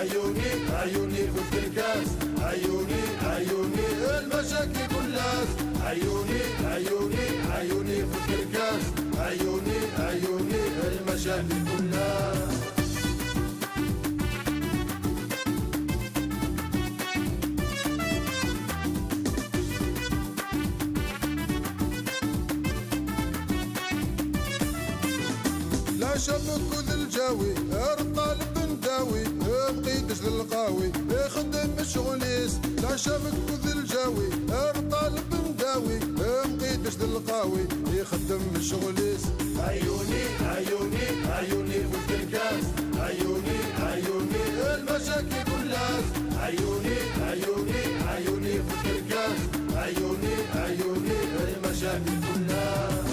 عيوني عيوني فوت الكاس، عيوني عيوني المشاكل كلاس، عيوني عيوني عيوني فوت الكاس، عيوني عيوني المشاكل كلاس. لا شبك وذ الجاوي الطالب نداوي بقيتش للقاوي يخدم الشغليس، لا شبك وذ الجاوي الطالب نداوي بقيتش للقاوي يخدم الشغليس. عيوني عيوني عيوني فوت الكاس، عيوني عيوني المشاكل كلاس، عيوني عيوني عيوني فوت الكاس، عيوني عيوني المشاكل كلاس.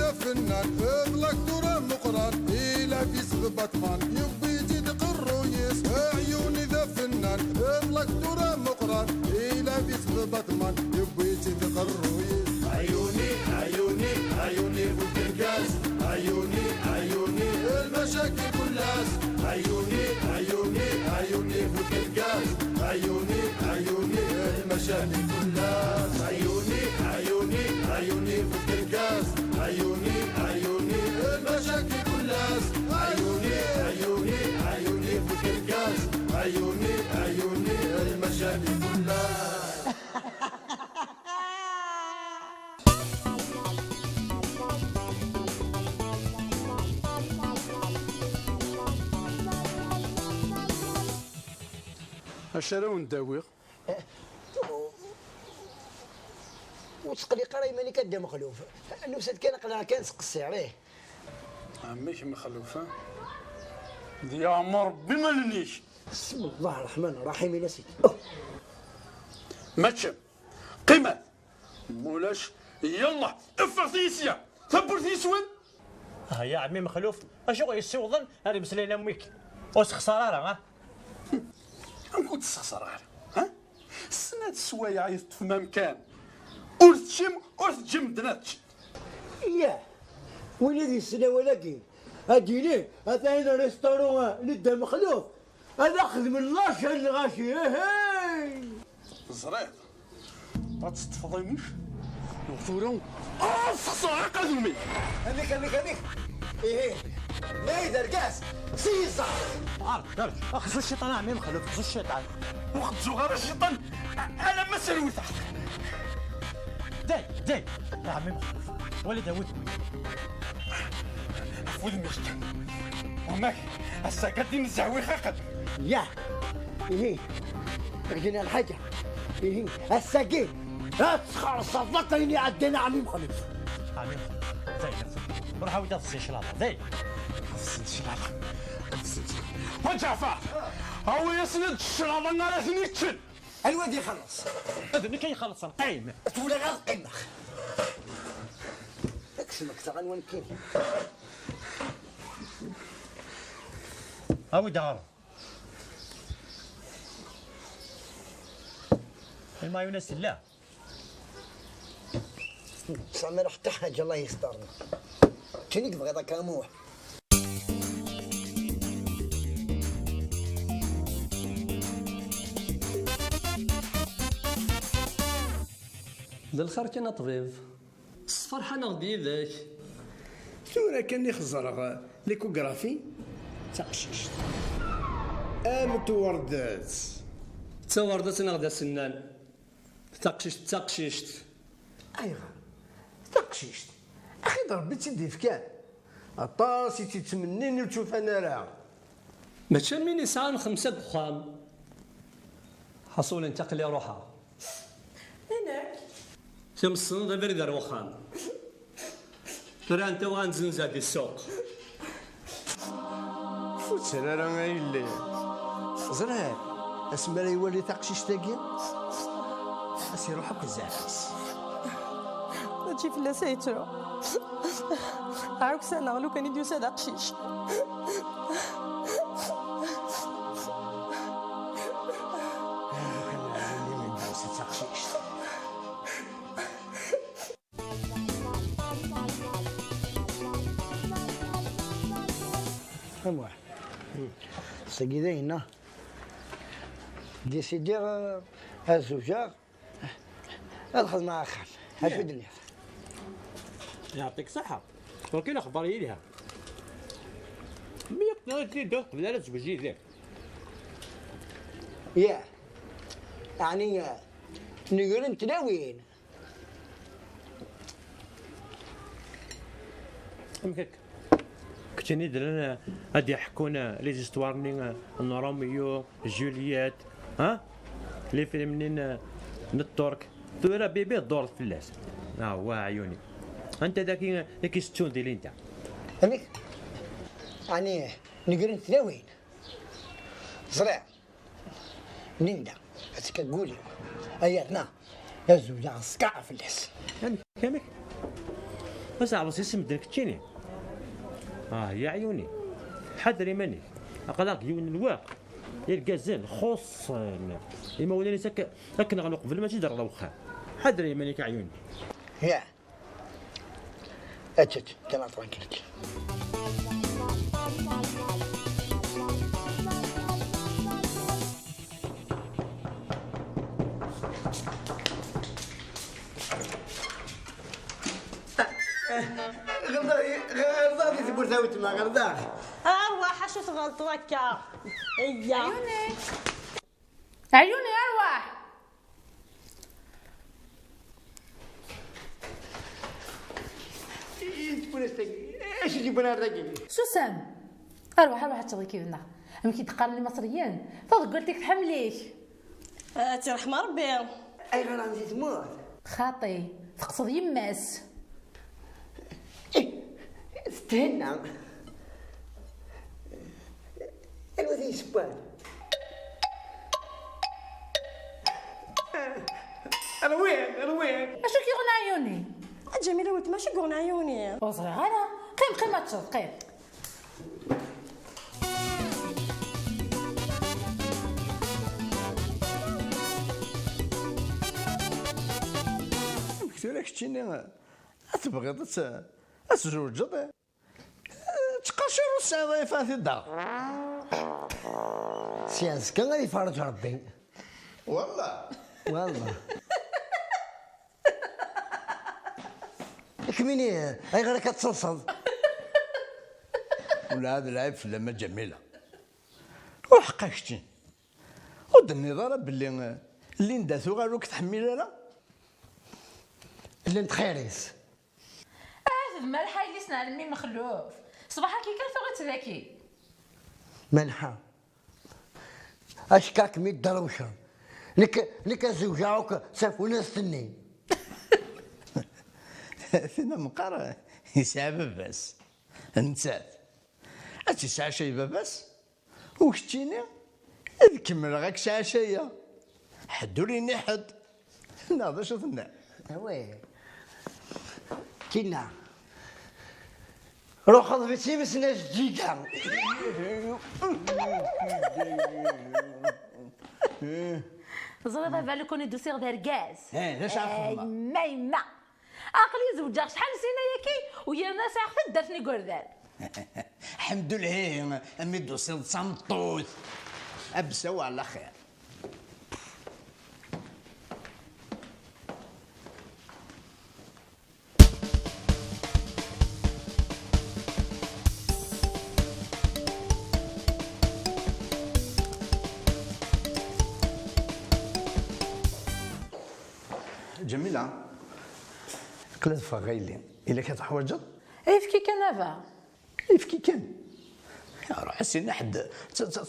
فنان اغلق دورة مقران إلى في باتمان يبي يزيد قرويس، عيوني ذا فنان اغلق دورة مقران إلى في باتمان يبي يزيد قرويس. عيوني عيوني عيوني فوت الكاس، عيوني عيوني المشاكل كلاس، عيوني عيوني عيوني فوت الكاس، عيوني عيوني المشاكل كلاس، عيوني عيوني عيوني فوت الكاس، عيوني عيوني المشاكل كلاس، عيوني عيوني عيوني فوت الكاس، عيوني عيوني المشاكل كلاس. اشراو نداوي وتقلي قراي ماني كدا مخلوف النوسات كان قلنا كان سقسي عليه عميك مخلوفه يا عمر بما لنيش. بسم الله الرحمن الرحيم يا سيدي. ماتشم قيمه مولاش يلا افرتيسيا ثبرتيسون. ها يا عمي مخلوف اشو يسوضن هذه مسلينا امك وسخساره ها نقول تسخسر ها السنات السوايع عيطت في مكان ورتشم ورتجم دناتش. ياه وين هذه السنه ولكن اديني هذا ريستورون ندى مخلوف هذا اخذ من الله شان الغاشي. هاي زريط ما تستفضينيش وثورون سخسر قدومي. هذيك ايه لا يدير كاس سيزا عارف خص الشيطان عمي مخلوف خص الشيطان وقت زغار الشيطان انا ما سلوثه داي يا عمي مخلوف ولا داوود فوز مشت وماك هسا قاعدين نزعوي خاقد. ياه ايه رجعنا الحاجه ايه الساقين تسخر صفقتني عدينا عمي مخلوف. عمي مخلوف زي روح عاود افصي شلاطه زي وجعفر هو يسند الشلاطه نهار ثنيتشن الواد يخلص هذا اللي كيخلص القايم تولى غير قمه اكسمك تاع وين كاين هاوي دارو المايونيز لا سامر حتى حاجه الله يسترنا كني تبغي ذاك موح. للخير كاين طبيب الصفرحه نغدي ذاك ثورة كان يخزر ليكوغرافي تقشيشت توردات توردت نغدا سنان تقشيشت ايوا تقشيشت اخي ضربي تيدي فكان اطاسي تيتمنيني وتشوف انا راه ماشي مين يسعى 5 دخام حصول انتقل روحها هناك تمصن دابا دار وخام ترى انت وغنزنزا في السوق فوت سرارة ما يلي زرار اسمى راه يولي تقشيش تاكي اسي روحك الزعفاس هادشي فلا سيترو عاوك سنة لو كان يديو سادا قشيش واحد سيدي هنا ديسيدير الزوجة الخدمة آخر هاش الدنيا. يعطيك الصحة ولكن أخبار هي لها مي يقدر يدوق قبل لا تزوجي ذاك يا يعني نقول انت وين؟ هكاك كنت ندير غادي يحكونا لي زيستوارني روميو جولييت ها لي فيلم الترك ثورة بيبي دور فلاس هو عيوني انت ذاك ستون ديالي انت هنيك يعني نقول انت وين؟ زرع نندا هاتي كتقولي اياتنا يا زوجة سكاع فلاس كامك بس عرفتي اسم داك تشيني يا عيوني حذري مني اقلاق يون الواق الكازان خص اما ولاني ساك نغلو قبل ما تدير الوخا حذري منك عيوني يا اتشت كما ترانكيلتي غرضاضي تبور ثاوي تما غرضاضي أرواح شو تغلط هكا هيا عيوني أرواح. اش يجيبنا الراجل شو سام أرواح تشغل كيفنا يمكن تقارن المصريين فضل قلت لك تحمليش ترحم ربي اي غرام زيت موت خاطي تقصد يماس استهنا الوذي سبان انا وين اشو كيغنى عيوني جميلة ولد ماشي قرن عيوني وصغير أنا قيم ما تشوف قيم كثير كتشيني تبغيض تزوجد تقشر الساعة فاتي الدار سيانس كان غادي يفرج ربي والله كميني اي غير كتصلصل ولا هذا العيب في لما جميلة وحقا كتشين ود النظارة باللي اللي نداتو غيروك تحمل لا اللي نتخيريس مالحة اللي سنا علمي مخلوف صباحا كي كان فغيت ذاكي مالحة اشكاك ميت دروشة لك زوجاوك سافونا استني فينا مقارا يسعى باباس نسات اتسعى شي باباس وكتيني كمل غاك ساعة شيا حدو ليني حد ناضي شوفنا وي كينا روح خذ بيتي بس ناس جيجا زريضة بالكون يدوسي غير كاز لاش عارف ما عقلي زوجك شحال سنه ياكي ويا ناس عرفت دارتني قردان الحمد لله امي دوسي صمطوط ابسوا على خير جميلة قلت فغيلي إلا كتحوجت ايفكي كنافا يفكي كان يا روح سينا حد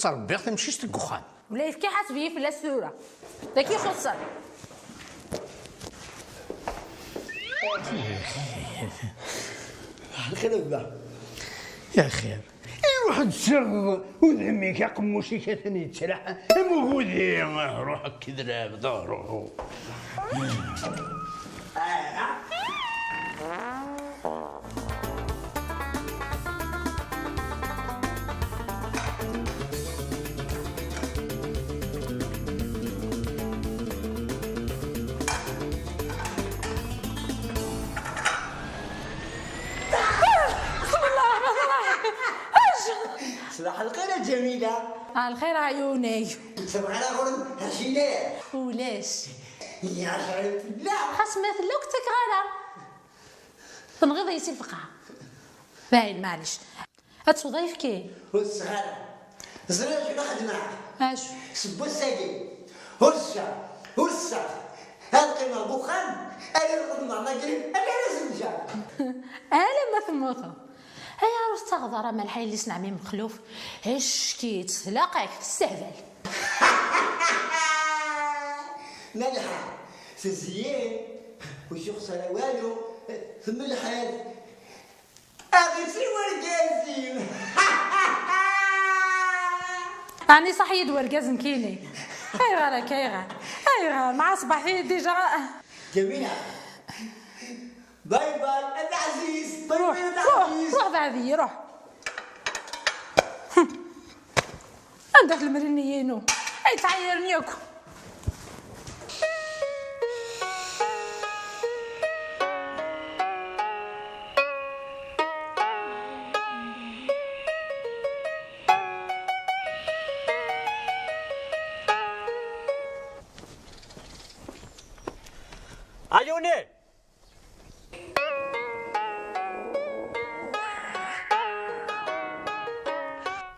تربي تمشيش تكوخان ولا ايفكي حاسبيه في السوره ذاك يخصك الخلوة يا خير يروح تسر وذميك يا قموشي كثني تسرح موجودي روحك كذاب ظهره الخير عيوني. سبق على غرم هشيلة ولاش يا شريف لا خاص مثل لو كنت غالا تنغيض يسي الفقعة باين معليش هتوظيف كي والصغار زرير شنو خدمة اش سبو الساقي هرسة هذا قيمة بوخان أنا الخدمة ما قريب أنا لازم جا انا ما ثموثه هيا عروس تغدر مع الحي اللي سنع ميم مخلوف اش كيت لاقاك تستهبل ملحة سزيان وشخص على والو ثم الحال أغسل ورقاسي راني صحيد ورقاز مكيني ايغا مع صباح فيه ديجا جميلة باي باي أنت عزيز باي روح باي أنت روح عزيز روح بعدي روح عندك المرنيينو اي تعيرني ياكو عيوني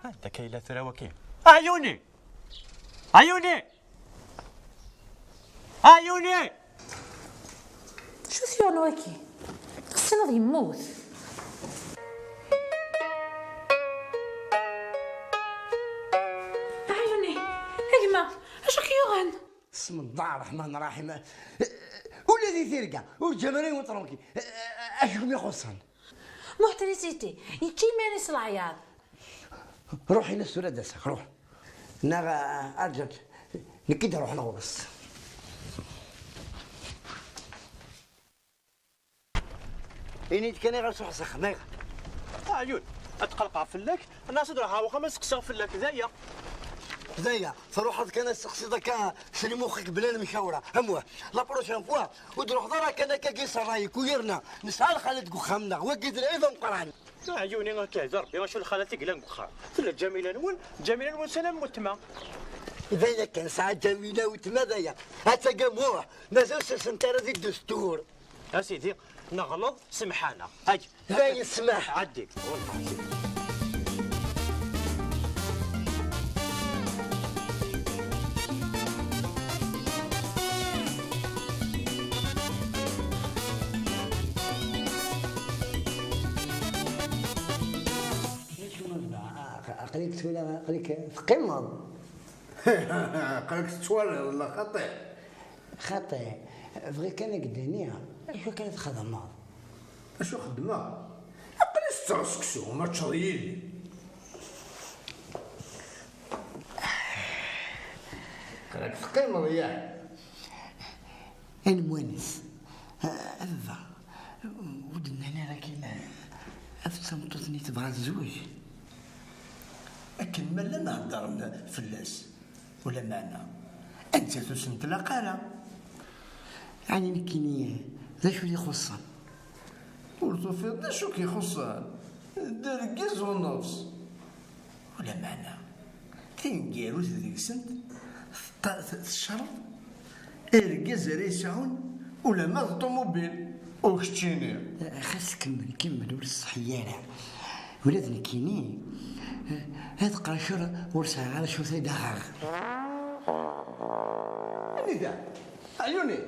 هذا كيلا ثراوكين عيوني شو ثيون واكي خصنا غادي يموت عيوني هكما اش كيوغن بسم الله الرحمن الرحيم والذي ثيرقا والجمالين وطرونكي أشكم يخصن محترسيتي يكي مانيس العياط روحي نسو لدسك روح نغا أرجك نكيد روح نغرس إني تكني غير سوح سخ عيون اتقلقع فلك الناس راها وخمس قصا فلك زيا فروح هذا كان السقسي ذاك شري مخك بلا المشاوره هموه لا بروشين فوا ودروح ضرا كان كيس رايك ويرنا نسال خالد قخامنا وقد العيد مقران عيوني غاكا ربي شو الخالتي قلان قخام تلا جميله نون سلام وتما إذا كان ساعة جميلة وتما ذايا هاتا قاموح مازال سنتر ذي الدستور اسيدي نغلط سمحانا اجي باين السماح عديك والله قريك تولى قريك تقمض قالك تتوالى ولا خاطئ بغي كان قدانيها شو كانت خدمة اشو خدمة عقلي ستعسكسو ما تشريلي قالك تقيمض ياه المونس هذا ودنا هنا لكن أفتا مطوطني تبغى الزوج لكن ما لا نهضر فلاس ولا معنا انت تسنت لا قاله يعني نكيني ذا شو اللي يخصن قلتو في ذا شو كيخصن دركز ونص ولا معنا تنقالو ذيك سنت الشرط الركز ريسعون ولا ما الطوموبيل وكشتيني خاص كمل ورا الصحيانة ولاد نكيني هاد قاشر ورسا على شو ثيداغ نداء عيوني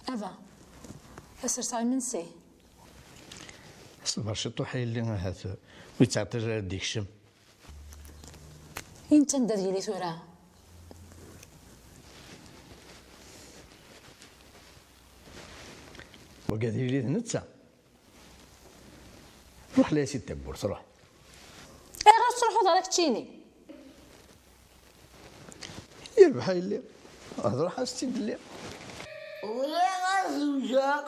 أفا أسر ساي من سي صبر شطوحي اللي هات ويتعطي ديك الشم. انت ندير ديالي ثورة. وقادر لي نتسع. روح لي يا سيدي تبورت روح. اي غير تروحوا دارك تشيني. يربح اللي هضر حاستي باللي ولا غزوجة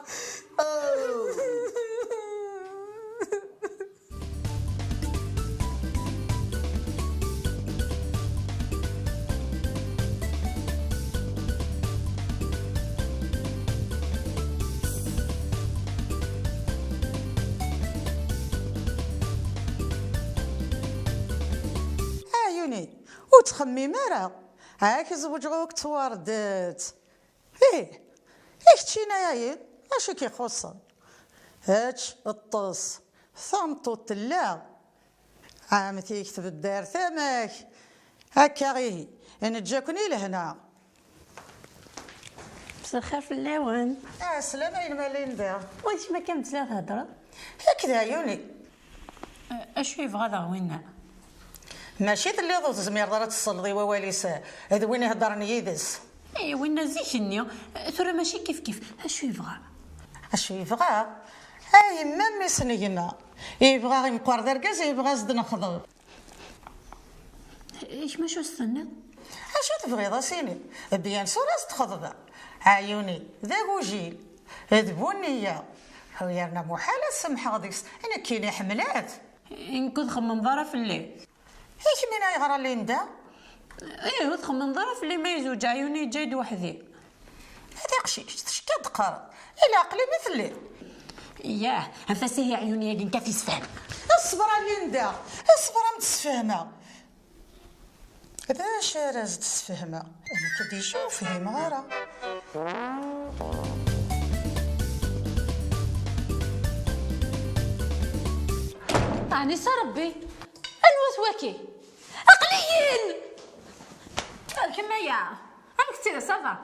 عيوني وتخمي مرا هاك زوجوك تواردات ايه تشينا ياين اشي كيخصن هاتش الطص ثمطو تلا عامتي يكتب الدار ثماك هكا غيه انا تجاكني لهنا. مساء الخير في اللون. سلام اين مالين دار وانت ما كملت لا الهضره هكذا عيوني. اشو يبغى ذا وين ماشي اللي ضو تزمير دارت الصلدي وواليس هذا وين يهضرني يدس. اي وين زيشني ترى ماشي كيف اشو يبغى اشو يبغى هاي مامي سنينا يبغى غير مقوار دركاز يبغى زد نخضر. ايش ما شو استنى اشو تبغي سيني بيان سوراس تخضب عيوني ذا وجيل هذ بنيه هو يرنا محالة سمح غديس انا كيني حملات ان كنت خمم ضرا في الليل هيك من يغرى ليندا. ايه تخمم ضرا في الليل ما يزوج عيوني جايد وحدي هذا قشيش تشكى تقرا الى عقلي مثلي ياه انفاسيه عيوني اللي نكفي سفهم. اصبر ليندا اصبر متسفهمه هذا شارز تسفهمه انا كدي يشوف هي مغاره. انيس ربي الوثوكي اقليين كما يا هاك كثير صافا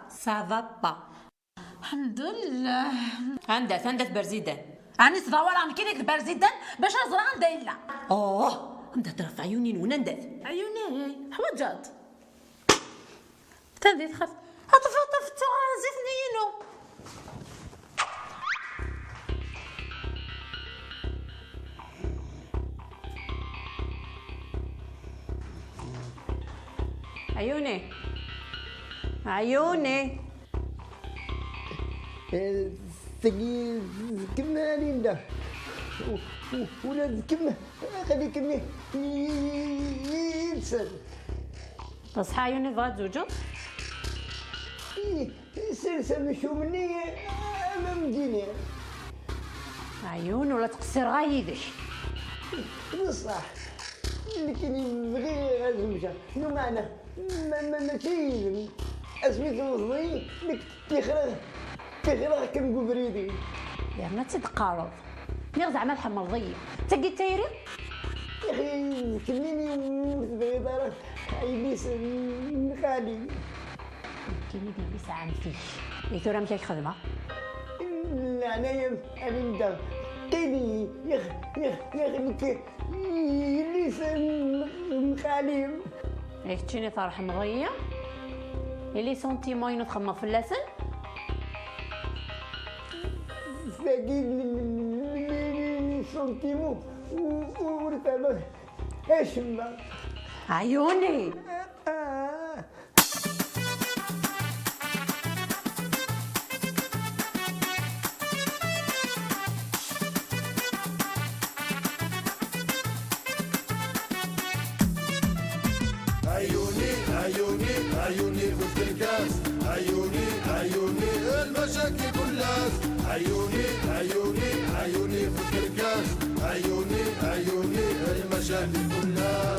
با الحمد لله. عندها برزيدان اني تدور عن كينيك البرزيدان باش نزرع عندها الا عندها طرف عيوني ونندث عيوني حوجات تندي تخاف هطفطف زيتني ينو عيوني ثقيل كما ليندا ولاد كما خلي كما ينسى تصحى عيوني بغات زوجو سلسة مشو مني أمام ديني عيون ولا تقصر غايدك بصح لكن يبغي غازوجة شنو معنى ماشي اسميتو وصلي لك تخرج كم قبريدي يا ما تتقارض نير زعما الحمر ضيق تقي تايري يا اخي كليني وتبغي دارك عيبيس خالي كيني بيبيس عن فيش يثورا مكاك خدمة لا انايا انت كيني يا اخي يليس خالي ايش تشيني طرح مضية اللي سنتيمين تخمم في اللسن ثقيل سنتيمو ورثالو ايش ما عيوني عيوني في الكاس عيوني المشاكل كلها عيوني في الكاس عيوني المشاكل كلها.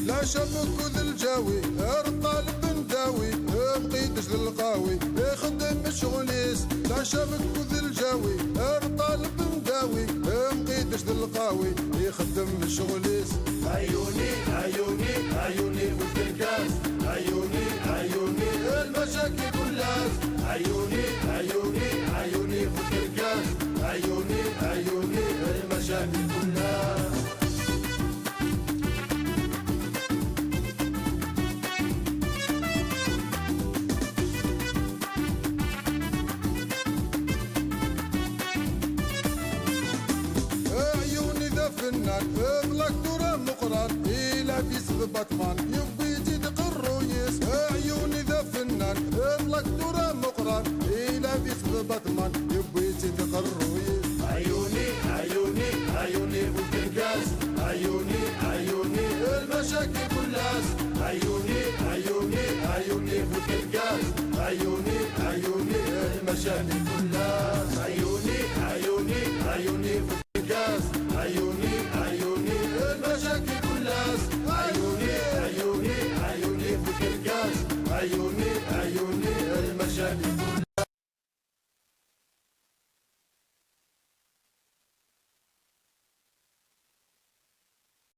لا شمك وذ الجاوي الطالب نداوي بقيتش للقاوي يخدم الشغليس لا شمك وذ الجاوي الطالب نداوي بقيتش للقاوي يخدم الشغليس عيوني عيوني عيوني في الكاس عيوني عيوني المشاكل كلاس عيوني عيوني عيوني في الكاس عيوني عيوني المشاكل كلاس فنان اغلق دورة مقران إلى في سبب بطمان يبي يزيد قرويس عيوني ذا فنان اغلق دورة مقران إلى في سبب بطمان يبي يزيد قرويس عيوني عيوني عيوني فوق الكاس عيوني عيوني المشاكل كلاس عيوني عيوني عيوني فوق الكاس عيوني عيوني المشاكل كلاس عيوني عيوني عيوني فوق الكاس عيوني عيوني المشاكل كلاس عيوني عيوني عيوني فوق الكاس عيوني عيوني المشاكل كلاس